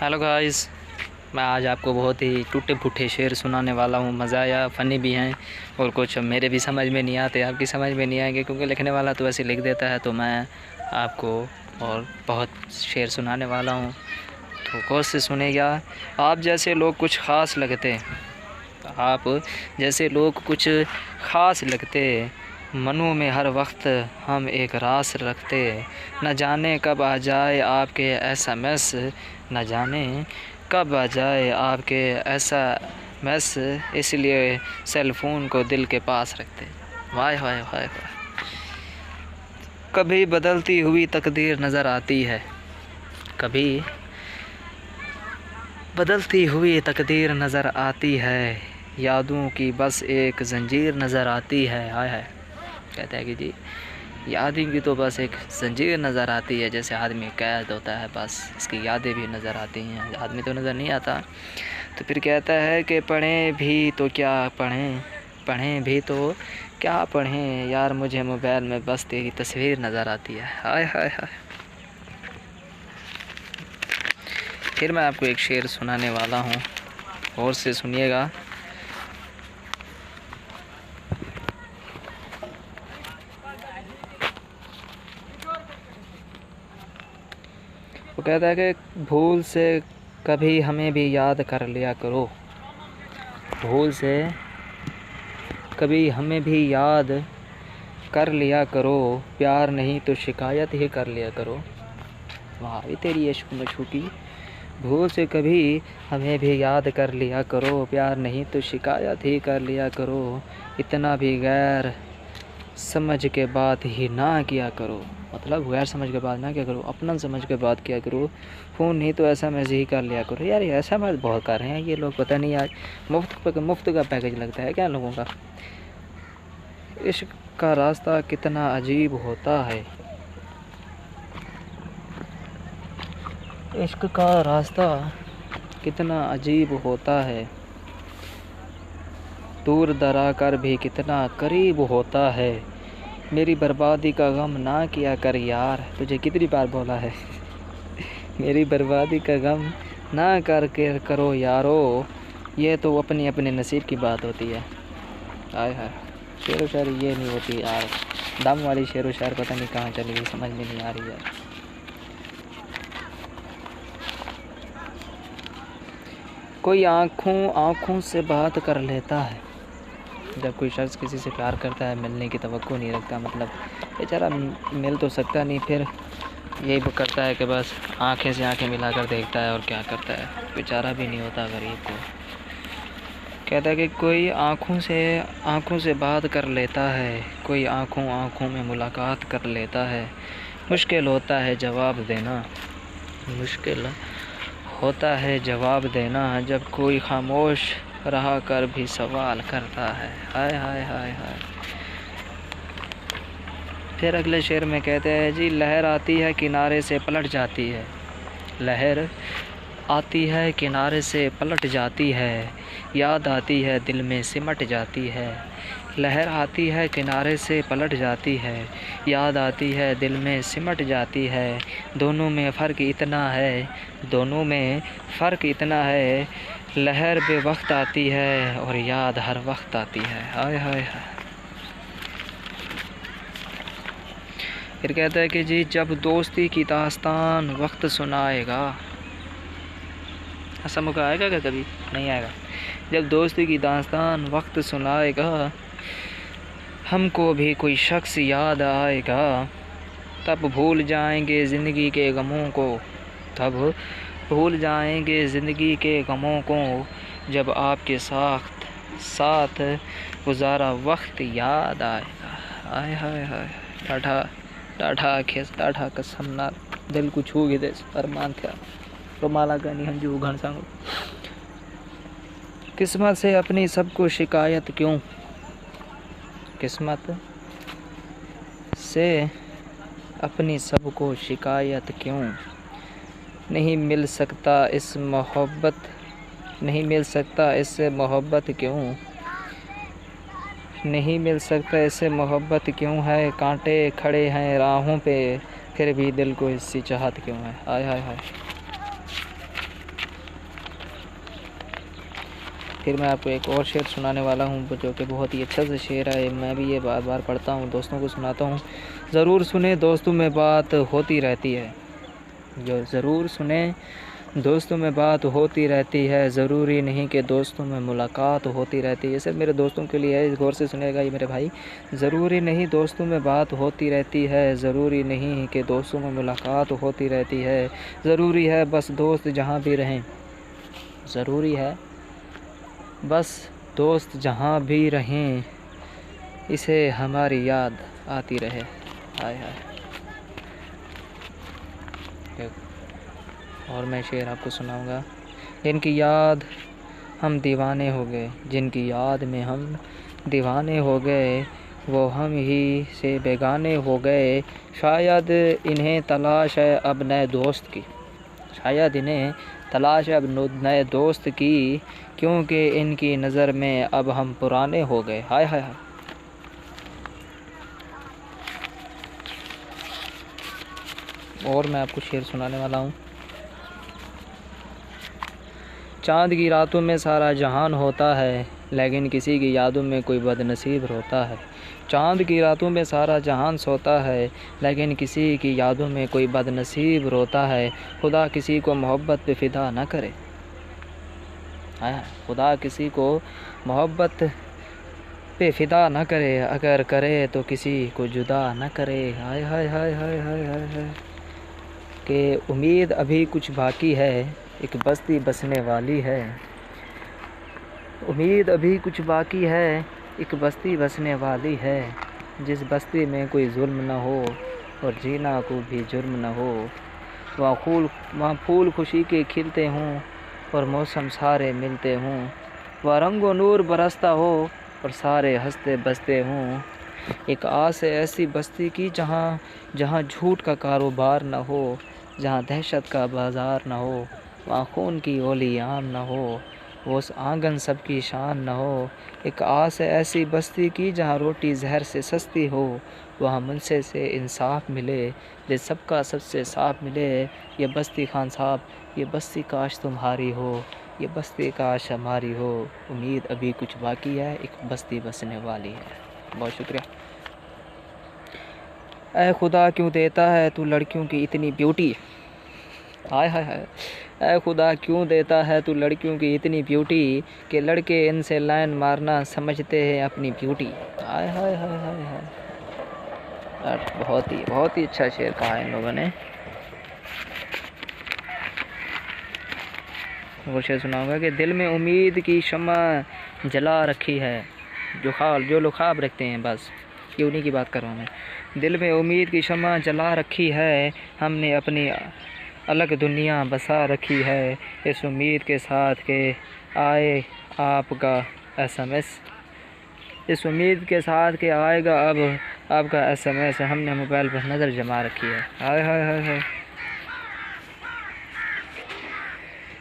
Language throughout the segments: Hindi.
हेलो गाइस, मैं आज आपको बहुत ही टूटे फूटे शेर सुनाने वाला हूँ। मज़ा आया, फ़नी भी हैं और कुछ मेरे भी समझ में नहीं आते, आपकी समझ में नहीं आएंगे क्योंकि लिखने वाला तो ऐसे लिख देता है। तो मैं आपको और बहुत शेर सुनाने वाला हूँ, तो कोशिश सुनेगा। आप जैसे लोग कुछ ख़ास लगते, आप जैसे लोग कुछ ख़ास लगते, मनों में हर वक्त हम एक रास रखते। न जाने कब आ जाए आपके एसएमएस, न जाने कब आ जाए आपके ऐसा मैस, इसलिए सेल फ़ोन को दिल के पास रखते। वाह वाह वाह वाह। कभी बदलती हुई तकदीर नज़र आती है, कभी बदलती हुई तकदीर नज़र आती है, यादों की बस एक ज़ंजीर नज़र आती है। हाय हाय। कहता है कि जी यादें की तो बस एक ज़ंजीर नज़र आती है, जैसे आदमी कैद होता है बस इसकी यादें भी नज़र आती हैं, आदमी तो नज़र नहीं आता। तो फिर कहता है कि पढ़ें भी तो क्या पढ़ें, पढ़ें भी तो क्या पढ़ें यार, मुझे मोबाइल में बस तेरी तस्वीर नज़र आती है। हाय हाय हाय। फिर मैं आपको एक शेर सुनाने वाला हूँ, और से सुनिएगा। वो कहता है कि भूल से कभी हमें भी याद कर लिया करो, भूल से कभी हमें भी याद कर लिया करो, प्यार नहीं तो शिकायत ही कर लिया करो। वहाँ भी तेरी इश्क मशूकी, भूल से कभी हमें भी याद कर लिया करो, प्यार नहीं तो शिकायत ही कर लिया करो, इतना भी गैर समझ के बात ही ना किया करो। मतलब गैर समझ के बात ना क्या करो, अपना समझ के बात किया करो, फ़ोन नहीं तो ऐसा मैसेज ही कर लिया करो। यार ऐसा बात बहुत कर रहे हैं ये लोग, पता नहीं आज मुफ्त का पैकेज लगता है क्या लोगों का। इश्क का रास्ता कितना अजीब होता है, इश्क का रास्ता कितना अजीब होता है, दूर दरा कर भी कितना करीब होता है, मेरी बर्बादी का गम ना किया कर यार। तुझे कितनी बार बोला है मेरी बर्बादी का गम ना कर करो यारो, ये तो अपनी अपने नसीब की बात होती है। हाय हाय। शेर व शायरी ये नहीं होती यार, दम वाली शेर व शायर पता नहीं कहाँ चली गई, समझ में नहीं आ रही है। कोई आँखों से बात कर लेता है, जब कोई शख्स किसी से प्यार करता है मिलने की तवक्को नहीं रखता, मतलब बेचारा मिल तो सकता नहीं, फिर यही करता है कि बस आंखें से आंखें मिलाकर देखता है, और क्या करता है, बेचारा भी नहीं होता गरीब को। कहता है कि कोई आँखों से बात कर लेता है, कोई आँखों में मुलाकात कर लेता है, मुश्किल होता है जवाब देना, मुश्किल होता है जवाब देना, जब कोई खामोश रहा कर भी सवाल करता है। हाय हाय हाय हाय। फिर अगले शेर में कहते हैं जी, लहर आती है किनारे से पलट जाती है, लहर आती है किनारे से पलट जाती है, याद आती है दिल में सिमट जाती है, लहर आती है किनारे से पलट जाती है, याद आती है दिल में सिमट जाती है, दोनों में फ़र्क इतना है, दोनों में फ़र्क इतना है, लहर बेवक्त आती है और याद हर वक्त आती है। हाय हाय हाय। फिर कहता है कि जी, जब दोस्ती की दास्तान वक्त सुनाएगा, ऐसा मौका आएगा क्या कभी? नहीं आएगा। जब दोस्ती की दास्तान वक्त सुनाएगा, हमको भी कोई शख्स याद आएगा, तब भूल जाएंगे ज़िंदगी के गमों को, तब भूल जाएंगे ज़िंदगी के गमों को, जब आपके साथ गुजारा वक्त याद आएगा। हाय हाय हाय। ॾाढा कसम ना दिल को छू गए अरमान थिया, रोमाला गानी हम जो घण सांगो। किस्मत से अपनी सबको शिकायत क्यों, किस्मत से अपनी सबको शिकायत क्यों, नहीं मिल सकता इस मोहब्बत, नहीं मिल सकता इससे मोहब्बत क्यों, नहीं मिल सकता इससे मोहब्बत क्यों है, कांटे खड़े हैं राहों पे, फिर भी दिल को इससे चाहत क्यों है। हाय हाय हाय। फिर मैं आपको एक और शेर सुनाने वाला हूँ जो कि बहुत ही अच्छा सा शेर है। मैं भी ये बार बार पढ़ता हूँ, दोस्तों को सुनाता हूँ। ज़रूर सुने दोस्तों में बात होती रहती है, जो ज़रूर सुने दोस्तों में बात होती रहती है, ज़रूरी नहीं कि दोस्तों में मुलाकात होती रहती है। ये सिर्फ मेरे दोस्तों के लिए है, गौर से सुनेगा ये मेरे भाई। ज़रूरी नहीं दोस्तों में बात होती रहती है, ज़रूरी नहीं कि दोस्तों में मुलाकात होती रहती है। ज़रूरी है बस दोस्त जहाँ भी रहें, ज़रूरी है बस दोस्त जहाँ भी रहें, इसे हमारी याद आती रहे। हाय हाय। और मैं शेर आपको सुनाऊंगा। जिनकी याद हम दीवाने हो गए, जिनकी याद में हम दीवाने हो गए, वो हम ही से बेगाने हो गए। शायद इन्हें तलाश है अब नए दोस्त की, शायद इन्हें तलाश है अब नए दोस्त की, क्योंकि इनकी नज़र में अब हम पुराने हो गए। हाय हाय हाय। और मैं आपको शेर सुनाने वाला हूँ। चाँद की रातों में सारा जहान होता है, लेकिन किसी की यादों में कोई बदनसीब रोता है। चाँद की रातों में सारा जहान सोता है, लेकिन किसी की यादों में कोई बदनसीब रोता है। खुदा किसी को मोहब्बत पे फ़िदा न करे, खुदा किसी को मोहब्बत पे फ़िदा न करे, अगर करे तो किसी को जुदा न करे। हाय हाय हाय हाय हाय हाय हाय। कि उम्मीद अभी कुछ बाकी है, एक बस्ती बसने वाली है। उम्मीद अभी कुछ बाकी है, एक बस्ती बसने वाली है। जिस बस्ती में कोई जुल्म न हो और जीना को भी जुर्म न हो। वहाँ फूल खुशी के खिलते हों और मौसम सारे मिलते हों। वहाँ रंग व नूर बरसता हो और सारे हंसते बसते हों। एक आस है ऐसी बस्ती की जहाँ जहाँ झूठ का कारोबार न हो, जहाँ दहशत का बाज़ार न हो। वहाँ खून की ओली आम न हो, वो उस आंगन सबकी शान न हो। एक आस है ऐसी बस्ती की जहाँ रोटी जहर से सस्ती हो, वहाँ मुनसे से इंसाफ मिले, जे सबका सबसे साफ मिले। ये बस्ती खान साहब, ये बस्ती काश तुम्हारी हो, ये बस्ती काश हमारी हो। उम्मीद अभी कुछ बाकी है, एक बस्ती बसने वाली है। बहुत शुक्रिया। ऐ खुदा क्यों देता है तू लड़कियों की इतनी ब्यूटी। हाय हाय हाय। ऐ खुदा क्यों देता है तू लड़कियों की इतनी ब्यूटी, कि लड़के इनसे लाइन मारना समझते हैं अपनी ब्यूटी। हाय हाय हाय हाय हाय। बहुत ही अच्छा शेर कहा इन लोगों ने। वो शेर सुनाऊंगा कि दिल में उम्मीद की शम्मा जला रखी है, जो लोग ख्वाब रखते हैं, बस ये उन्हीं की बात कर रहा हूँ मैं। दिल में उम्मीद की शम्मा जला रखी है, हमने अपनी अलग दुनिया बसा रखी है। इस उम्मीद के साथ के आए आपका SMS, इस उम्मीद के साथ के आएगा अब आपका SMS, हमने मोबाइल पर नज़र जमा रखी है। हाय हाय हाय हाय।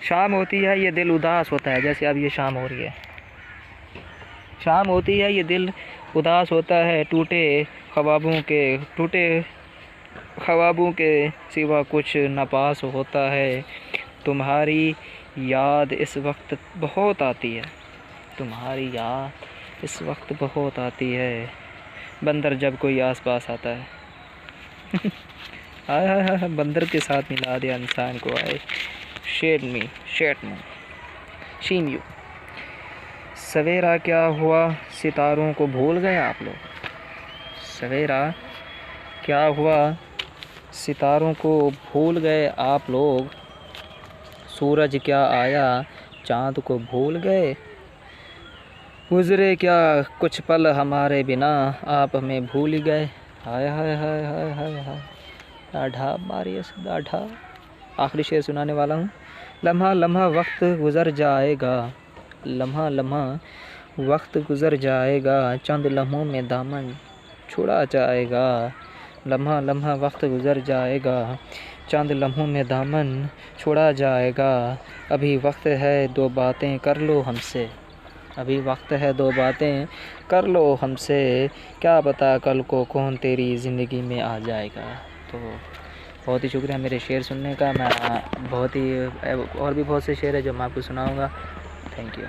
शाम होती है ये दिल उदास होता है, जैसे अब ये शाम हो रही है। शाम होती है ये दिल उदास होता है, टूटे ख्वाबों के सिवा कुछ न पास होता है। तुम्हारी याद इस वक्त बहुत आती है, तुम्हारी याद इस वक्त बहुत आती है, बंदर जब कोई आस पास आता है। हाय हाय हाय, बंदर के साथ मिला दिया इंसान को। आए शीन यू। सवेरा क्या हुआ सितारों को भूल गए आप लोग, सवेरा क्या हुआ सितारों को भूल गए आप लोग। सूरज क्या आया चाँद को भूल गए, गुज़रे क्या कुछ पल हमारे बिना, आप हमें भूल ही गए। हाय हाय हाय हाय हाय हाय। डाढ़ा मारिए डाढ़ा। आखिरी शेर सुनाने वाला हूँ। लम्हा लम्हा वक्त गुज़र जाएगा, लम्हा लम्हा वक्त गुज़र जाएगा, चंद लम्हों में दामन छुड़ा जाएगा। लम्हा लम्हा वक्त गुज़र जाएगा, चंद लम्हों में दामन छुड़ा जाएगा। अभी वक्त है दो बातें कर लो हमसे, अभी वक्त है दो बातें कर लो हमसे, क्या पता कल को कौन तेरी ज़िंदगी में आ जाएगा। तो बहुत ही शुक्रिया मेरे शेर सुनने का। मैं और भी बहुत से शेर है जो मैं आपको सुनाऊँगा। Thank you.